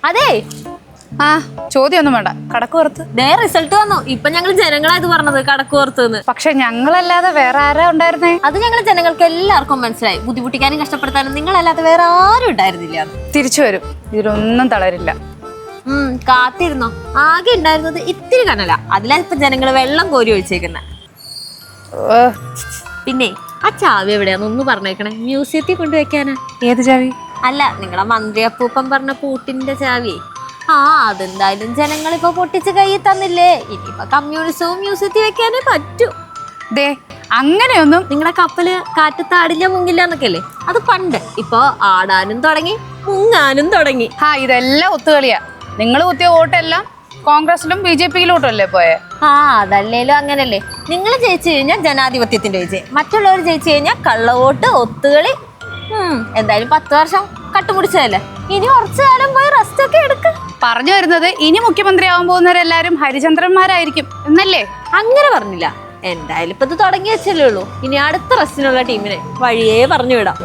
അതെ ആ ചോദ്യമൊന്നും വേണ്ട. കടക്ക് പുറത്ത് റിസൾട്ട് വന്നു. ഇപ്പൊ ഞങ്ങൾ ജനങ്ങളായത് പറഞ്ഞത് കടക്ക് പുറത്തുനിന്ന്. പക്ഷെ ഞങ്ങളല്ലാതെ വേറെ ആരാ ഉണ്ടായിരുന്നേ? അത് ഞങ്ങൾ ജനങ്ങൾക്ക് എല്ലാവർക്കും മനസ്സിലായി. ബുദ്ധിമുട്ടിക്കാനും കഷ്ടപ്പെടുത്താനും നിങ്ങളല്ലാതെ വേറെ ആരും ഉണ്ടായിരുന്നില്ല. തിരിച്ചു വരും, ഇതിലൊന്നും തളരില്ല. കാത്തിരുന്നോ. ആകെ ഉണ്ടായിരുന്നത് ഇത്തിരി കനല, അതിലാ ഇപ്പൊ ജനങ്ങൾ വെള്ളം കോരി ഒഴിച്ചേക്കുന്ന. പിന്നെ ആ ചാവി എവിടെയാന്ന് ഒന്ന് പറഞ്ഞേക്കണേ, മ്യൂസിയത്തിൽ കൊണ്ടുവയ്ക്കാനാ. ഏത് ചാവി? അല്ല, നിങ്ങളെ മന്ത്രി അപ്പൂപ്പൻ പറഞ്ഞ പൂട്ടിന്റെ ചാവി. അതെന്തായാലും ജനങ്ങൾ ഇപ്പൊ പൊട്ടിച്ച് കയ്യിൽ തന്നില്ലേ, ഇനിയിപ്പൊ കമ്മ്യൂണിസവും മ്യൂസിയത്തിൽ വെക്കാനേ പറ്റൂ. ദേ അങ്ങനെയൊന്നും. നിങ്ങളെ കപ്പല് കാറ്റത്ത് ആടില്ല മുങ്ങില്ല എന്നൊക്കെയല്ലേ, അത് പണ്ട്. ഇപ്പൊ ആടാനും തുടങ്ങി, മുങ്ങാനും തുടങ്ങി. ഇതെല്ലാം ഒത്തുകളിയാ. നിങ്ങൾ കുത്തിയ വോട്ടെല്ലാം കോൺഗ്രസിലും BJP-യിലോട്ടും അല്ലേ പോയെ? അതല്ലേലും അങ്ങനല്ലേ. നിങ്ങൾ ജയിച്ചു കഴിഞ്ഞാൽ ജനാധിപത്യത്തിന്റെ വിജയം, മറ്റുള്ളവർ ജയിച്ചു കഴിഞ്ഞാൽ കള്ളവോട്ട്, ഒത്തുകളി. എന്തായാലും 10 വർഷം കട്ടുപിടിച്ചതല്ലേ, ഇനി കുറച്ചു കാലം പോയി റെസ്റ്റ് ഒക്കെ എടുക്ക. പറഞ്ഞു വരുന്നത് ഇനി മുഖ്യമന്ത്രിയാവാൻ പോകുന്നവരെല്ലാരും ഹരിചന്ദ്രന്മാരായിരിക്കും എന്നല്ലേ? അങ്ങനെ പറഞ്ഞില്ല. എന്തായാലും ഇപ്പൊ ഇത് തുടങ്ങി വെച്ചല്ലേ ഉള്ളൂ. ഇനി അടുത്ത റെസ്റ്റിനുള്ള ടീമിനെ വഴിയേ പറഞ്ഞു വിടാം.